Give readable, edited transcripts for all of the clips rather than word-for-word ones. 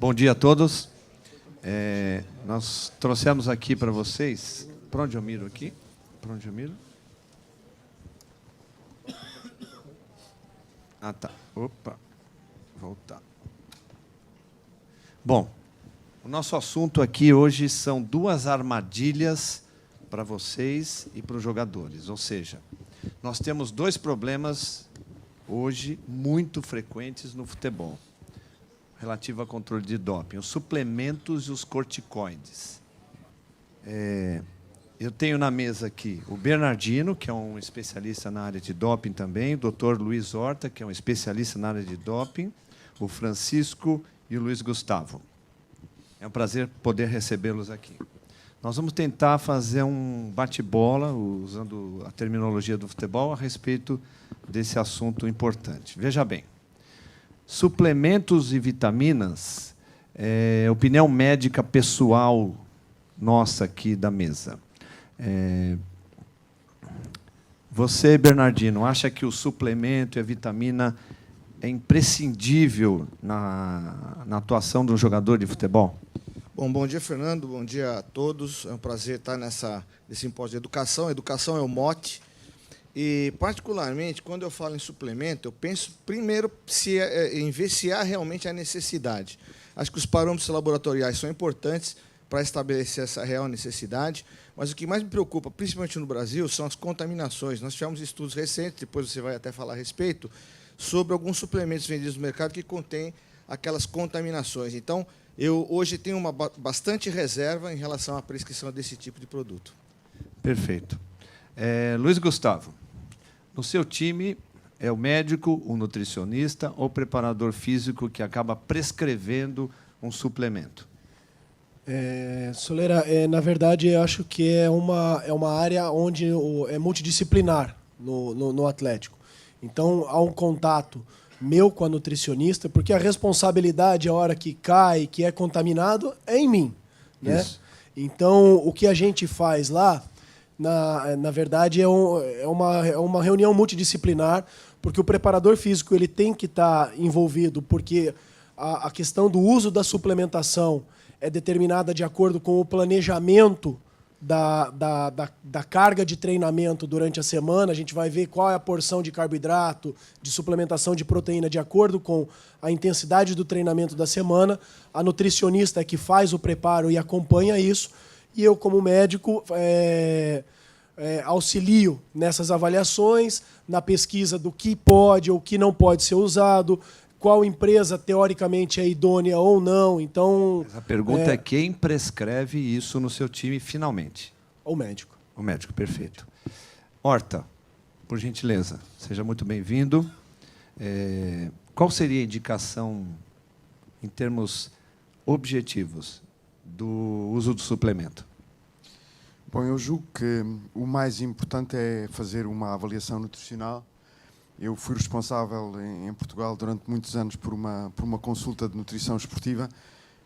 Bom dia a todos. Nós trouxemos aqui para vocês... Para onde eu miro aqui? Para onde eu miro? Ah, tá. Opa. Voltar. Bom, o nosso assunto aqui hoje são duas armadilhas para vocês e para os jogadores. Ou seja, nós temos dois problemas hoje muito frequentes no futebol, relativo a controle de doping: os suplementos e os corticoides. Eu tenho na mesa aqui o Bernardino, que é um especialista na área de doping também, o Dr. Luiz Horta, que é um especialista na área de doping, o Francisco e o Luiz Gustavo. É um prazer poder recebê-los aqui. Nós vamos tentar fazer um bate-bola, usando a terminologia do futebol, a respeito desse assunto importante. Veja bem, suplementos e vitaminas, opinião médica pessoal nossa aqui da mesa. Você, Bernardino, acha que o suplemento e a vitamina é imprescindível na atuação de um jogador de futebol? Bom dia, Fernando. Bom dia a todos. É um prazer estar nesse simpósio de educação. Educação é o mote. E, particularmente, quando eu falo em suplemento, eu penso primeiro em ver se há realmente a necessidade. Acho que os parâmetros laboratoriais são importantes para estabelecer essa real necessidade, mas o que mais me preocupa, principalmente no Brasil, são as contaminações. Nós tivemos estudos recentes, depois você vai até falar a respeito, sobre alguns suplementos vendidos no mercado que contêm aquelas contaminações. Então, eu hoje tenho bastante reserva em relação à prescrição desse tipo de produto. Perfeito. Luiz Gustavo, no seu time, é o médico, o nutricionista ou o preparador físico que acaba prescrevendo um suplemento? Soleira, na verdade, eu acho que é uma área onde é multidisciplinar no Atlético. Então, há um contato meu com a nutricionista, porque a responsabilidade, a hora que cai, que é contaminado, é em mim, né? Isso. Então, o que a gente faz lá, na verdade, é uma reunião multidisciplinar, porque o preparador físico ele tem que estar envolvido, porque a questão do uso da suplementação é determinada de acordo com o planejamento da carga de treinamento durante a semana. A gente vai ver qual é a porção de carboidrato, de suplementação de proteína, de acordo com a intensidade do treinamento da semana. A nutricionista é que faz o preparo e acompanha isso. E eu, como médico, auxilio nessas avaliações, na pesquisa do que pode ou que não pode ser usado, qual empresa, teoricamente, é idônea ou não. Então, a pergunta é quem prescreve isso no seu time, finalmente? O médico. O médico, perfeito. Horta, por gentileza, seja muito bem-vindo. Qual seria a indicação, em termos objetivos, do uso do suplemento? Bom, eu julgo que o mais importante é fazer uma avaliação nutricional. Eu fui responsável em Portugal durante muitos anos por uma consulta de nutrição esportiva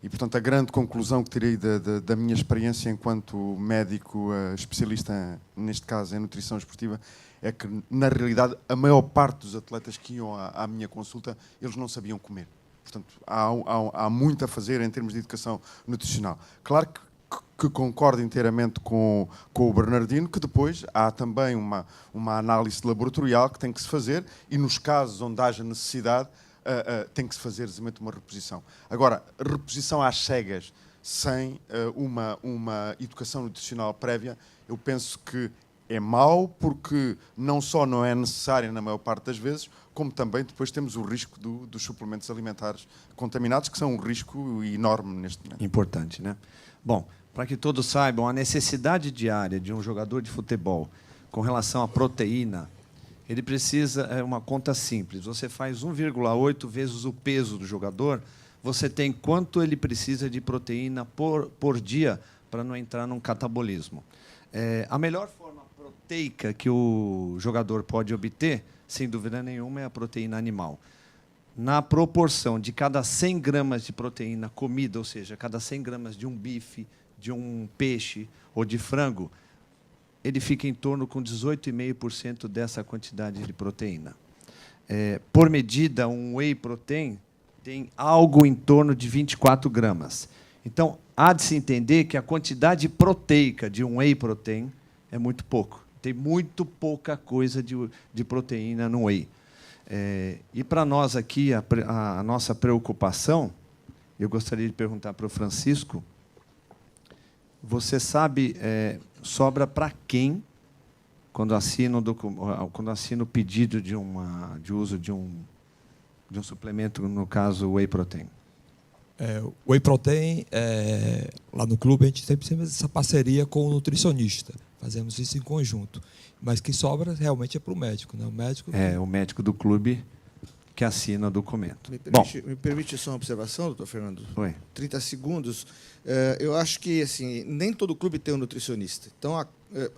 e, portanto, a grande conclusão que tirei da minha experiência enquanto médico especialista, neste caso em nutrição esportiva, é que, na realidade, a maior parte dos atletas que iam à minha consulta, eles não sabiam comer. Portanto, há muito a fazer em termos de educação nutricional. Claro que concordo inteiramente com o Bernardino, que depois há também uma análise laboratorial que tem que se fazer e, nos casos onde haja necessidade, tem que se fazer exatamente uma reposição. Agora, reposição às cegas, sem uma educação nutricional prévia, eu penso que é mau, porque não só não é necessária na maior parte das vezes, como também depois temos o risco dos suplementos alimentares contaminados, que são um risco enorme neste momento. Importante, né? Bom, para que todos saibam, a necessidade diária de um jogador de futebol com relação à proteína, ele precisa, é uma conta simples. Você faz 1,8 vezes o peso do jogador, você tem quanto ele precisa de proteína por dia para não entrar num catabolismo. A melhor forma proteica que o jogador pode obter, sem dúvida nenhuma, é a proteína animal. Na proporção de cada 100 gramas de proteína comida, ou seja, cada 100 gramas de um bife, de um peixe ou de frango, ele fica em torno com 18,5% dessa quantidade de proteína. Por medida, um whey protein tem algo em torno de 24 gramas. Então, há de se entender que a quantidade proteica de um whey protein é muito pouco. Tem muito pouca coisa de proteína no whey. E para nós aqui, a nossa preocupação, eu gostaria de perguntar para o Francisco, você sabe, sobra para quem, quando assina o pedido de uso de um suplemento, no caso, o whey protein? O whey protein, lá no clube, a gente sempre tem essa parceria com o nutricionista. Fazemos isso em conjunto. Mas que sobra realmente é para o médico, né? O médico do clube que assina o documento. Me permite só uma observação, doutor Fernando? Oi. 30 segundos. Eu acho que assim, nem todo clube tem um nutricionista, então,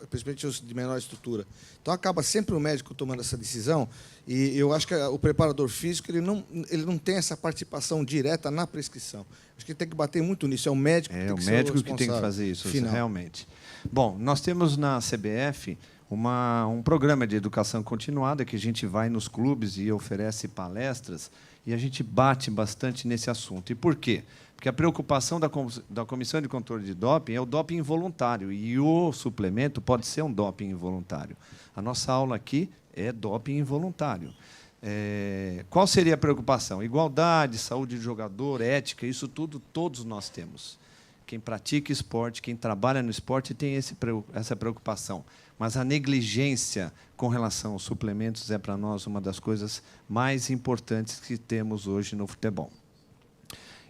principalmente os de menor estrutura. Então, acaba sempre o médico tomando essa decisão, e eu acho que o preparador físico ele não tem essa participação direta na prescrição. Acho que ele tem que bater muito nisso. É o médico que tem que ser o médico que tem que fazer isso, final. Realmente. Bom, nós temos na CBF um programa de educação continuada que a gente vai nos clubes e oferece palestras, e a gente bate bastante nesse assunto. E por quê? Porque a preocupação da Comissão de Controle de Doping é o doping involuntário, e o suplemento pode ser um doping involuntário. A nossa aula aqui é doping involuntário. Qual seria a preocupação? Igualdade, saúde do jogador, ética, isso tudo todos nós temos. Quem pratica esporte, quem trabalha no esporte tem essa preocupação. Mas a negligência com relação aos suplementos é, para nós, uma das coisas mais importantes que temos hoje no futebol.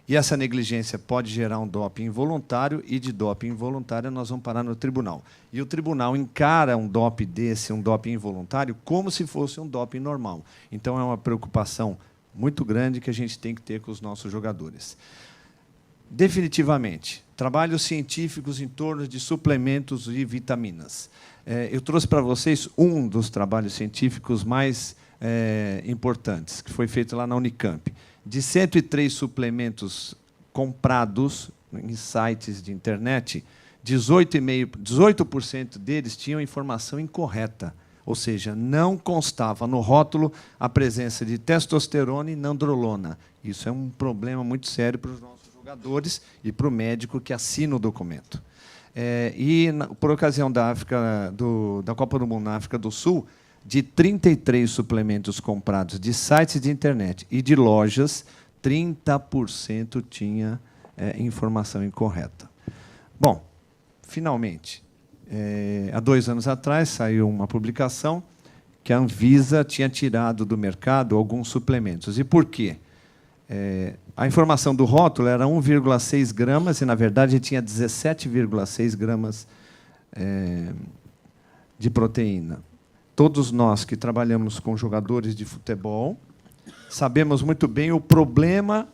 E essa negligência pode gerar um doping involuntário, e de doping involuntário nós vamos parar no tribunal. E o tribunal encara um doping desse, um doping involuntário, como se fosse um doping normal. Então, é uma preocupação muito grande que a gente tem que ter com os nossos jogadores. Definitivamente, trabalhos científicos em torno de suplementos e vitaminas. Eu trouxe para vocês um dos trabalhos científicos mais importantes, que foi feito lá na Unicamp. De 103 suplementos comprados em sites de internet, 18% deles tinham informação incorreta, ou seja, não constava no rótulo a presença de testosterona e nandrolona. Isso é um problema muito sério para os nossos jogadores e para o médico que assina o documento. Por ocasião da Copa do Mundo na África do Sul, de 33 suplementos comprados de sites de internet e de lojas, 30% tinha informação incorreta. Bom, finalmente, há 2 anos atrás, saiu uma publicação que a Anvisa tinha tirado do mercado alguns suplementos. E por quê? A informação do rótulo era 1,6 gramas e, na verdade, tinha 17,6 gramas de proteína. Todos nós que trabalhamos com jogadores de futebol sabemos muito bem o problema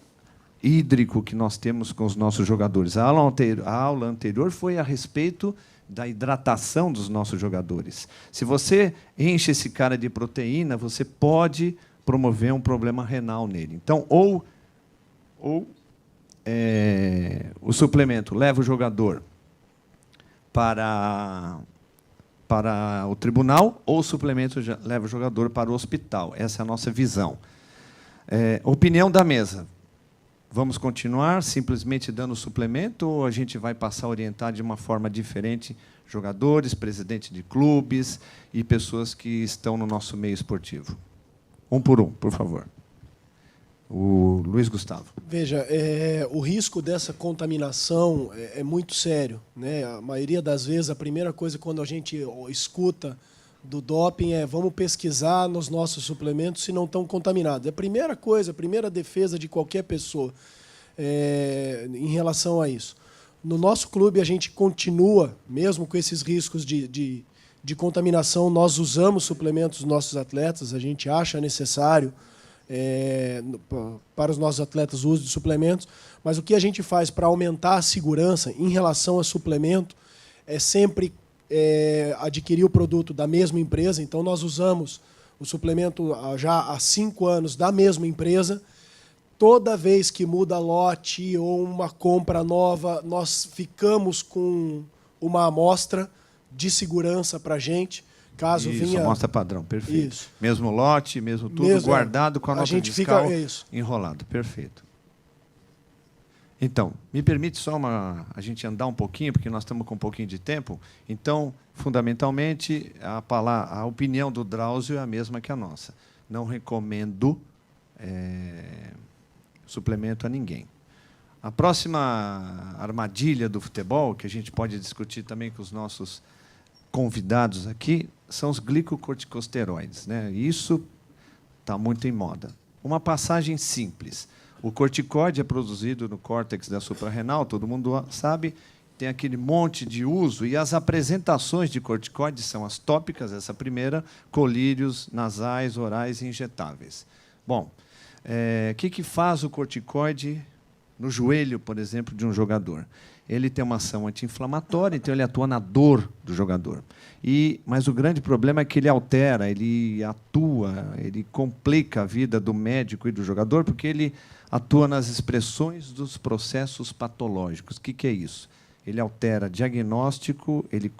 hídrico que nós temos com os nossos jogadores. A aula anterior foi a respeito da hidratação dos nossos jogadores. Se você enche esse cara de proteína, você pode promover um problema renal nele. Então, ou o suplemento leva o jogador para o tribunal, ou o suplemento leva o jogador para o hospital. Essa é a nossa visão. Opinião da mesa. Vamos continuar simplesmente dando suplemento, ou a gente vai passar a orientar de uma forma diferente jogadores, presidentes de clubes e pessoas que estão no nosso meio esportivo? Um por um, por favor. O Luiz Gustavo. Veja, o risco dessa contaminação é muito sério, né? A maioria das vezes, a primeira coisa quando a gente escuta do doping é: vamos pesquisar nos nossos suplementos se não estão contaminados. É a primeira coisa, a primeira defesa de qualquer pessoa em relação a isso. No nosso clube, a gente continua, mesmo com esses riscos de contaminação, nós usamos suplementos dos nossos atletas, a gente acha necessário para os nossos atletas o uso de suplementos, mas o que a gente faz para aumentar a segurança em relação a suplemento é sempre adquirir o produto da mesma empresa. Então, nós usamos o suplemento já há 5 anos da mesma empresa. Toda vez que muda lote ou uma compra nova, nós ficamos com uma amostra de segurança para a gente, Caso Isso, vinha... amostra padrão, perfeito. Isso. Mesmo lote, mesmo tudo, Mesmo, guardado com a a nota gente fiscal fica- isso. enrolado, perfeito. Então, me permite só a gente andar um pouquinho, porque nós estamos com um pouquinho de tempo. Então, fundamentalmente, a opinião do Drauzio é a mesma que a nossa. Não recomendo suplemento a ninguém. A próxima armadilha do futebol, que a gente pode discutir também com os nossos convidados aqui, são os glicocorticosteroides, né? Isso está muito em moda. Uma passagem simples. O corticoide é produzido no córtex da suprarrenal, todo mundo sabe, tem aquele monte de uso, e as apresentações de corticoide são as tópicas, essa primeira, colírios, nasais, orais e injetáveis. Bom, o que faz o corticoide no joelho, por exemplo, de um jogador? Ele tem uma ação anti-inflamatória, então ele atua na dor do jogador. Mas o grande problema é que ele altera, ele atua, ele complica a vida do médico e do jogador, porque ele atua nas expressões dos processos patológicos. O que é isso? Ele altera diagnóstico, ele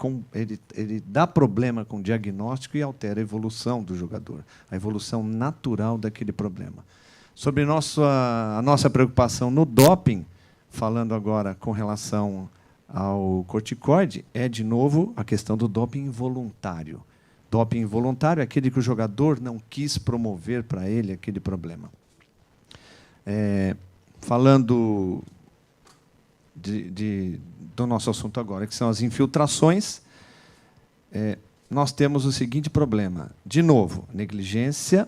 dá problema com o diagnóstico e altera a evolução do jogador, a evolução natural daquele problema. Sobre a nossa preocupação no doping, falando agora com relação ao corticoide, é, de novo, a questão do doping involuntário. Doping involuntário é aquele que o jogador não quis promover para ele aquele problema. Falando do nosso assunto agora, que são as infiltrações, nós temos o seguinte problema. De novo, negligência,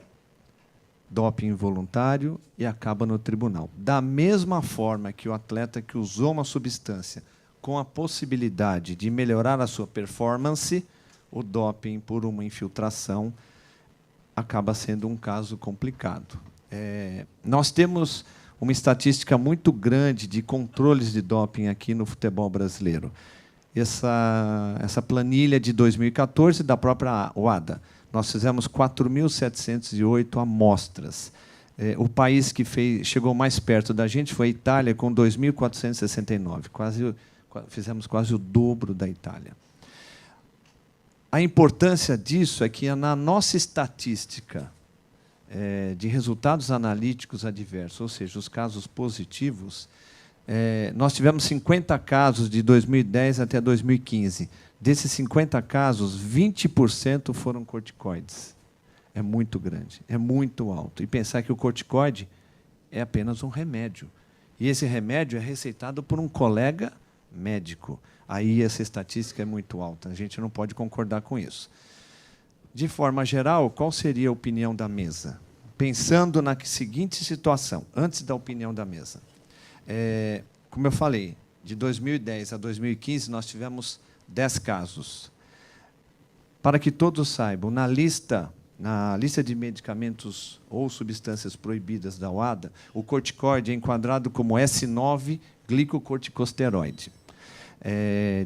doping involuntário e acaba no tribunal. Da mesma forma que o atleta que usou uma substância com a possibilidade de melhorar a sua performance, o doping por uma infiltração acaba sendo um caso complicado. Nós temos uma estatística muito grande de controles de doping aqui no futebol brasileiro. Essa planilha de 2014 da própria WADA. Nós fizemos 4.708 amostras. O país que chegou mais perto da gente foi a Itália, com 2.469. Fizemos quase o dobro da Itália. A importância disso é que, na nossa estatística de resultados analíticos adversos, ou seja, os casos positivos, nós tivemos 50 casos de 2010 até 2015. Desses 50 casos, 20% foram corticoides. É muito grande, é muito alto. E pensar que o corticoide é apenas um remédio. E esse remédio é receitado por um colega médico. Aí essa estatística é muito alta. A gente não pode concordar com isso. De forma geral, qual seria a opinião da mesa? Pensando na seguinte situação, antes da opinião da mesa. Como eu falei, de 2010 a 2015, nós tivemos 10 casos. Para que todos saibam, na lista de medicamentos ou substâncias proibidas da WADA, o corticoide é enquadrado como S9 glicocorticosteroide.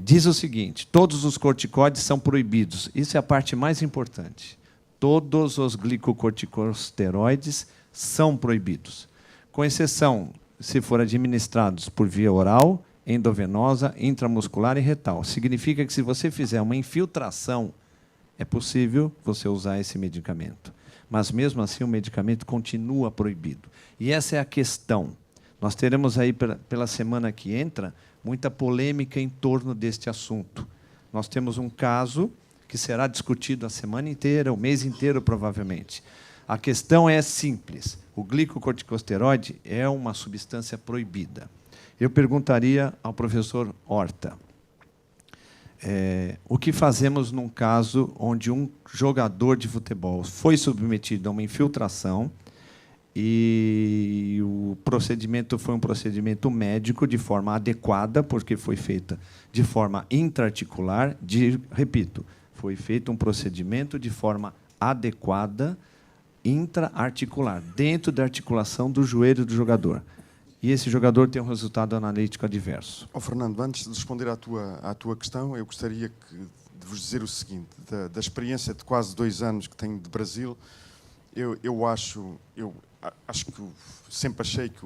Diz o seguinte: todos os corticoides são proibidos. Isso é a parte mais importante. Todos os glicocorticosteroides são proibidos, com exceção se for administrados por via oral, endovenosa, intramuscular e retal. Significa que, se você fizer uma infiltração, é possível você usar esse medicamento. Mas, mesmo assim, o medicamento continua proibido. E essa é a questão. Nós teremos aí, pela semana que entra, muita polêmica em torno deste assunto. Nós temos um caso que será discutido a semana inteira, o mês inteiro, provavelmente. A questão é simples. O glicocorticosteroide é uma substância proibida. Eu perguntaria ao professor Horta, o que fazemos num caso onde um jogador de futebol foi submetido a uma infiltração e o procedimento foi um procedimento médico de forma adequada, porque foi feita de forma intraarticular, repito, foi feito um procedimento de forma adequada, intraarticular, dentro da articulação do joelho do jogador. E esse jogador tem um resultado analítico adverso. Fernando, antes de responder à tua questão, eu gostaria de vos dizer o seguinte: da experiência de quase 2 anos que tenho de Brasil, eu acho que sempre achei que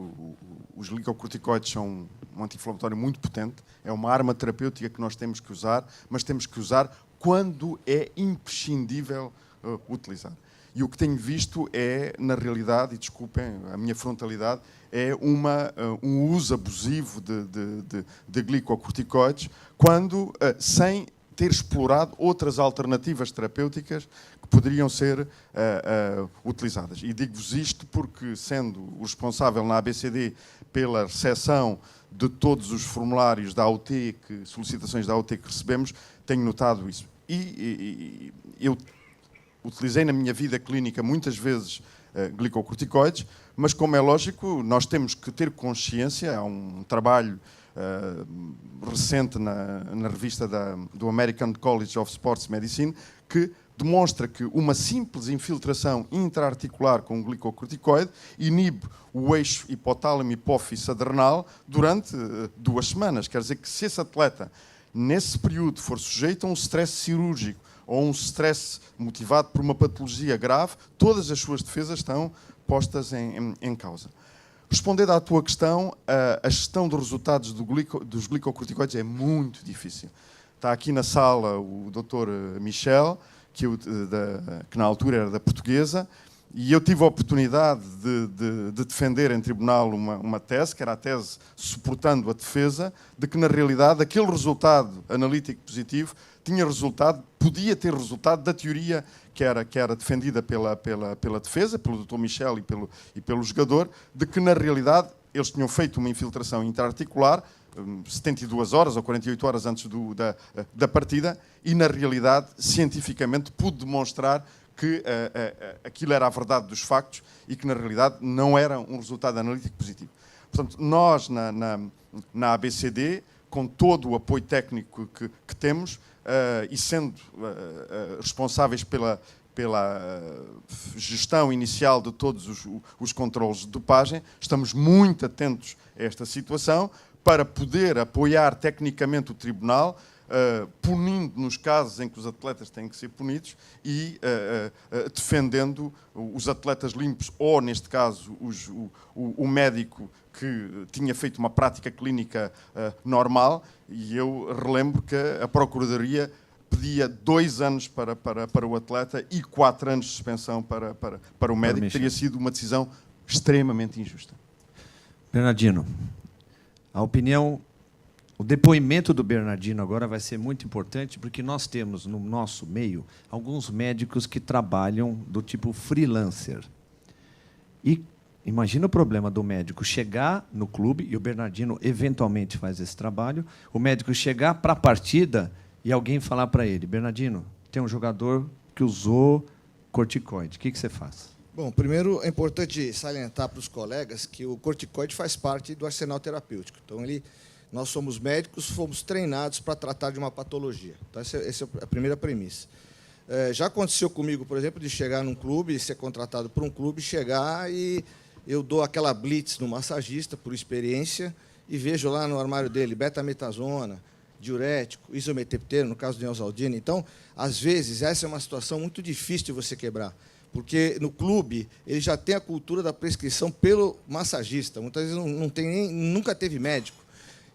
os glicocorticoides são um anti-inflamatório muito potente, é uma arma terapêutica que nós temos que usar, mas temos que usar quando é imprescindível utilizar. E o que tenho visto é, na realidade, e desculpem a minha frontalidade, é um uso abusivo de glicocorticoides, quando, sem ter explorado outras alternativas terapêuticas que poderiam ser utilizadas. E digo-vos isto porque, sendo o responsável na ABCD pela recepção de todos os formulários da AUT, solicitações da AUT que recebemos, tenho notado isso. E eu utilizei na minha vida clínica muitas vezes glicocorticoides, mas, como é lógico, nós temos que ter consciência. Há um trabalho recente na revista do American College of Sports Medicine que demonstra que uma simples infiltração intraarticular com glicocorticoide inibe o eixo hipotálamo-hipófise adrenal durante 2 semanas. Quer dizer que, se esse atleta, nesse período, for sujeito a um stress cirúrgico ou um stress motivado por uma patologia grave, todas as suas defesas estão postas em causa. Respondendo à tua questão, a gestão dos resultados dos glicocorticoides é muito difícil. Está aqui na sala o Dr. Michel, que na altura era da Portuguesa, e eu tive a oportunidade de defender em tribunal uma tese, que era a tese suportando a defesa, de que, na realidade, aquele resultado analítico positivo podia ter resultado da teoria que era defendida pela defesa, pelo Dr. Michel e pelo jogador, de que, na realidade, eles tinham feito uma infiltração intraarticular 72 horas ou 48 horas antes da partida, e, na realidade, cientificamente, pude demonstrar que aquilo era a verdade dos factos e que, na realidade, não era um resultado analítico positivo. Portanto, nós, na ABCD, com todo o apoio técnico que temos, e sendo responsáveis pela gestão inicial de todos os controles de dopagem, estamos muito atentos a esta situação para poder apoiar tecnicamente o Tribunal, punindo nos casos em que os atletas têm que ser punidos e defendendo os atletas limpos, ou, neste caso, o médico que tinha feito uma prática clínica normal. E eu relembro que a Procuradoria pedia 2 anos para o atleta e 4 anos de suspensão para o médico. Teria sido uma decisão extremamente injusta. Bernardino, o depoimento do Bernardino agora vai ser muito importante, porque nós temos no nosso meio alguns médicos que trabalham do tipo freelancer. E imagina o problema do médico chegar no clube, e o Bernardino eventualmente faz esse trabalho, o médico chegar para a partida e alguém falar para ele: Bernardino, tem um jogador que usou corticoide, o que você faz? Bom, primeiro é importante salientar para os colegas que o corticoide faz parte do arsenal terapêutico. Então, nós somos médicos, fomos treinados para tratar de uma patologia. Então, essa é a primeira premissa. Já aconteceu comigo, por exemplo, de chegar num clube, ser contratado por um clube, chegar e eu dou aquela blitz no massagista, por experiência, e vejo lá no armário dele betametasona, diurético, isometepteno, no caso do Neosaldina. Então, às vezes, essa é uma situação muito difícil de você quebrar, porque no clube ele já tem a cultura da prescrição pelo massagista. Muitas vezes nunca teve médico.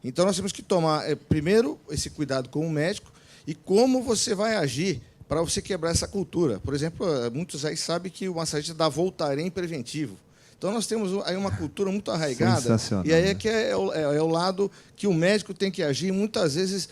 Então, nós temos que tomar, primeiro, esse cuidado com o médico e como você vai agir para você quebrar essa cultura. Por exemplo, muitos aí sabem que o massagista dá Voltaren preventivo. Então, nós temos aí uma cultura muito arraigada, e aí é que é o lado que o médico tem que agir, muitas vezes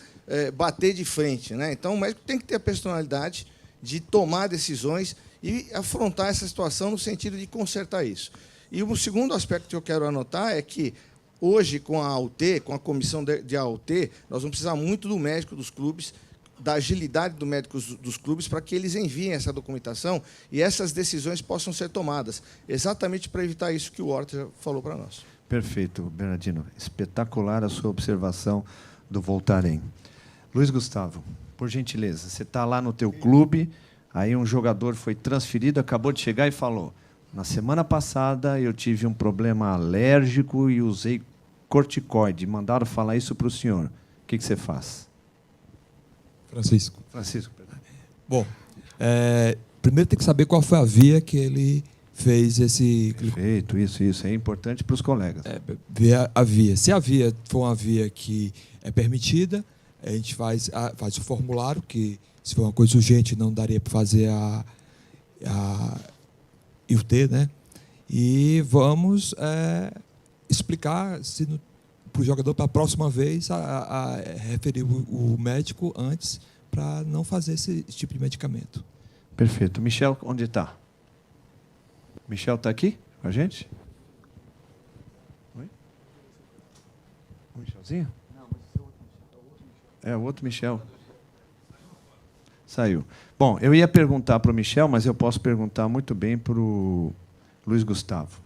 bater de frente, né? Então, o médico tem que ter a personalidade de tomar decisões e afrontar essa situação no sentido de consertar isso. E o segundo aspecto que eu quero anotar é que, hoje, com a AUT, com a comissão de AUT, nós vamos precisar muito do médico dos clubes, da agilidade do médico dos clubes, para que eles enviem essa documentação e essas decisões possam ser tomadas, exatamente para evitar isso que o Horta falou para nós. Perfeito, Bernardino. Espetacular a sua observação do Voltaren. Luiz Gustavo, por gentileza, você está lá no teu clube, aí um jogador foi transferido, acabou de chegar e falou: na semana passada eu tive um problema alérgico e usei corticoide. Mandaram falar isso para o senhor. O que você faz? Francisco. Perdão. Bom, primeiro tem que saber qual foi a via que ele fez esse... Perfeito, isso é importante para os colegas. Ver a via. Se a via for uma via que é permitida, a gente faz o formulário, que Se for uma coisa urgente, não daria para fazer a IUT, né? E vamos explicar para o jogador, para a próxima vez, a referir o médico antes para não fazer esse tipo de medicamento. Perfeito. Michel, onde está? Michel está aqui com a gente? Oi? O Michelzinho? Não, mas esse é o outro Michel. É o outro Michel. Saiu. Bom, eu ia perguntar para o Michel, mas eu posso perguntar muito bem para o Luiz Gustavo.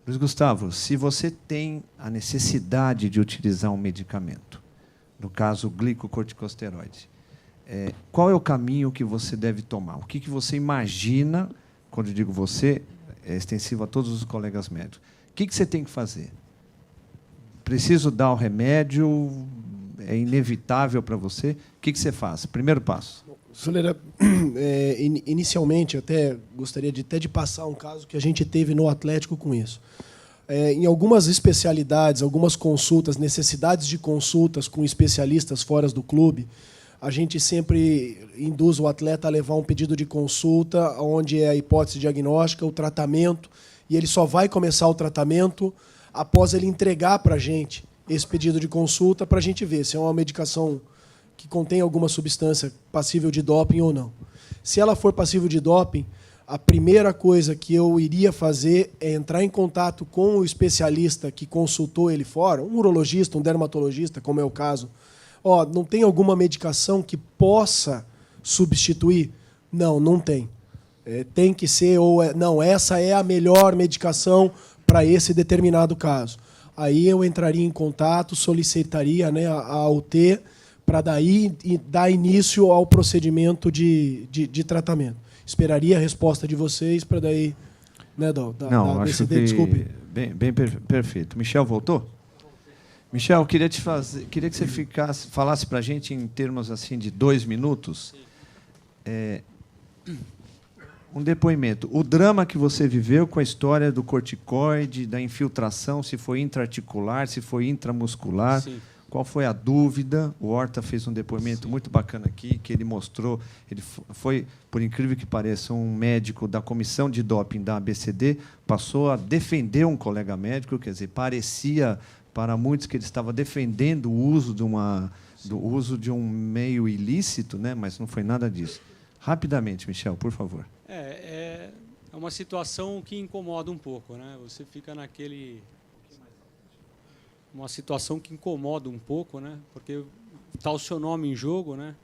Luiz Gustavo, se você tem a necessidade de utilizar um medicamento, no caso o glicocorticosteroide, qual é o caminho que você deve tomar? O que você imagina, quando eu digo você, é extensivo a todos os colegas médicos. O que você tem que fazer? Preciso dar o remédio? É inevitável para você? O que você faz? Primeiro passo. Soleira, inicialmente, até gostaria de passar um caso que a gente teve no Atlético com isso. Em algumas especialidades, algumas consultas, necessidades de consultas com especialistas fora do clube, a gente sempre induz o atleta a levar um pedido de consulta, onde é a hipótese diagnóstica, o tratamento, e ele só vai começar o tratamento após ele entregar para a gente esse pedido de consulta para a gente ver se é uma medicação que contém alguma substância passível de doping ou não. Se ela for passível de doping, a primeira coisa que eu iria fazer é entrar em contato com o especialista que consultou ele fora, um urologista, um dermatologista, como é o caso. Não tem alguma medicação que possa substituir? Não, não tem. Tem que ser, não, essa é a melhor medicação para esse determinado caso. Aí eu entraria em contato, solicitaria, né, a UT, para daí dar início ao procedimento de tratamento. Esperaria a resposta de vocês para daí... Né, não, acho que... Desculpe. Bem perfeito. Michel voltou? Michel, queria que você falasse para a gente em termos assim de 2 minutos um depoimento. O drama que você viveu com a história do corticoide, da infiltração, se foi intraarticular, se foi intramuscular. Sim. Qual foi a dúvida? O Horta fez um depoimento muito bacana aqui, que ele mostrou, ele foi, por incrível que pareça, um médico da comissão de doping da ABCD, passou a defender um colega médico, quer dizer, parecia para muitos que ele estava defendendo o uso de um meio ilícito, né? Mas não foi nada disso. Rapidamente, Michel, por favor. É uma situação que incomoda um pouco, né? Você fica uma situação que incomoda um pouco, né? Porque está o seu nome em jogo, né?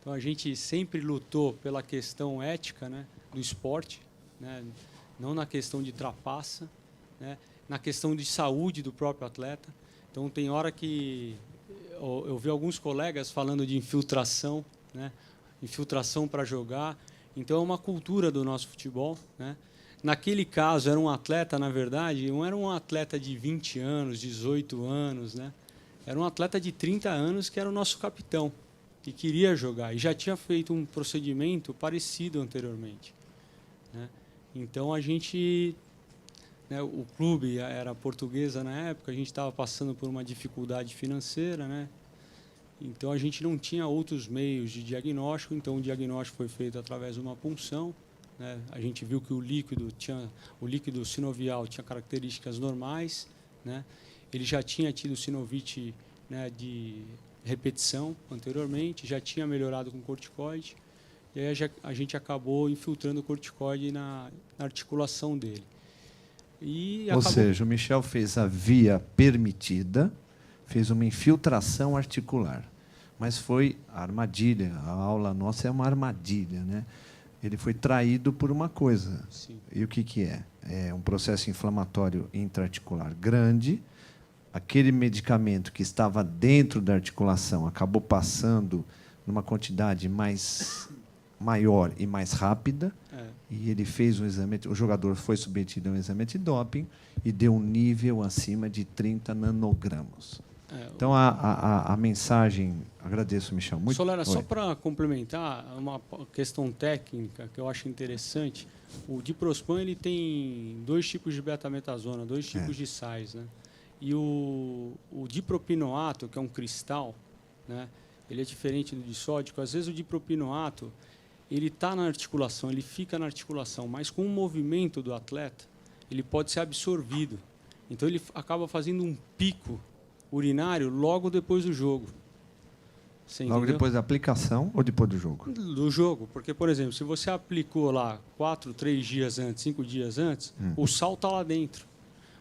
Então a gente sempre lutou pela questão ética, né, do esporte, né? Não na questão de trapaça, né? Na questão de saúde do próprio atleta. Então tem hora que eu vi alguns colegas falando de infiltração, né? Infiltração para jogar. Então é uma cultura do nosso futebol, né? Naquele caso, era um atleta, na verdade, não era um atleta de 20 anos, 18 anos, né? Era um atleta de 30 anos que era o nosso capitão, que queria jogar e já tinha feito um procedimento parecido anteriormente, né? Então, a gente... Né, o clube era portuguesa na época, a gente estava passando por uma dificuldade financeira, né? Então, a gente não tinha outros meios de diagnóstico, então o diagnóstico foi feito através de uma punção. A gente viu que o líquido sinovial tinha características normais, né? Ele já tinha tido sinovite, né, de repetição anteriormente, já tinha melhorado com corticoide, e aí a gente acabou infiltrando o corticoide na articulação dele. Ou seja, o Michel fez a via permitida, fez uma infiltração articular, mas foi a armadilha. A aula nossa é uma armadilha, né? Ele foi traído por uma coisa. Sim. E o que é? É um processo inflamatório intraarticular grande. Aquele medicamento que estava dentro da articulação acabou passando numa quantidade maior e mais rápida. E ele fez um exame. O jogador foi submetido a um exame de doping e deu um nível acima de 30 nanogramas. Então, a mensagem... Agradeço, Michel. Muito. Solera, só para complementar, uma questão técnica que eu acho interessante. O diprospan ele tem 2 tipos de betametasona, 2 tipos de sais, né? E o dipropinoato, que é um cristal, né, ele é diferente do disódico. Às vezes o dipropionato, ele está na articulação, ele fica na articulação, mas com o movimento do atleta, ele pode ser absorvido. Então ele acaba fazendo um pico urinário logo depois do jogo. Você Logo entendeu? depois da aplicação ou depois do jogo? Do jogo, porque, por exemplo, se você aplicou lá 4, 3 dias antes, 5 dias antes, o sal está lá dentro.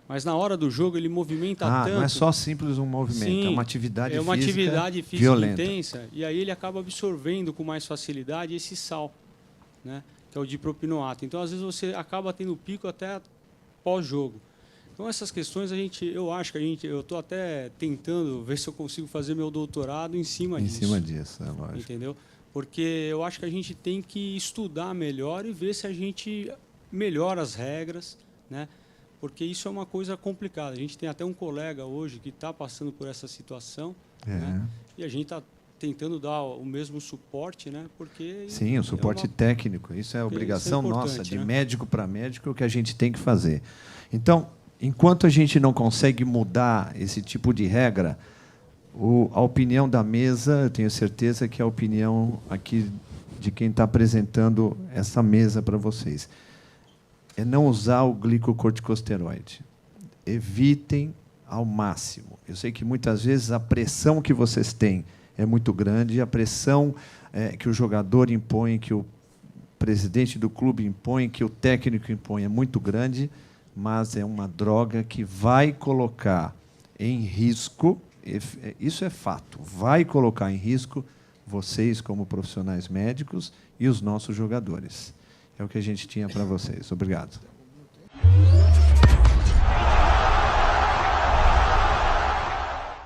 Mas na hora do jogo ele movimenta tanto. Não é só simples um movimento, Sim, é uma atividade é uma física atividade física violenta. intensa, e aí ele acaba absorvendo com mais facilidade esse sal, né, que é o dipropionato. Então, às vezes, você acaba tendo pico até pós-jogo. Então, essas questões, eu estou até tentando ver se eu consigo fazer meu doutorado em cima Em disso. cima disso, é lógico. Entendeu? Porque eu acho que a gente tem que estudar melhor e ver se a gente melhora as regras, né? Porque isso é uma coisa complicada. A gente tem até um colega hoje que está passando por essa situação, né? E a gente está tentando dar o mesmo suporte, né? Porque sim, o suporte técnico. Isso é obrigação nossa, de médico para médico, é o que a gente tem que fazer. Então, enquanto a gente não consegue mudar esse tipo de regra, a opinião da mesa, eu tenho certeza que é a opinião aqui de quem está apresentando essa mesa para vocês, é não usar o glicocorticosteroide. Evitem ao máximo. Eu sei que muitas vezes a pressão que vocês têm é muito grande, a pressão que o jogador impõe, que o presidente do clube impõe, que o técnico impõe é muito grande, mas é uma droga que vai colocar em risco, isso é fato, vai colocar em risco vocês como profissionais médicos e os nossos jogadores. É o que a gente tinha para vocês. Obrigado.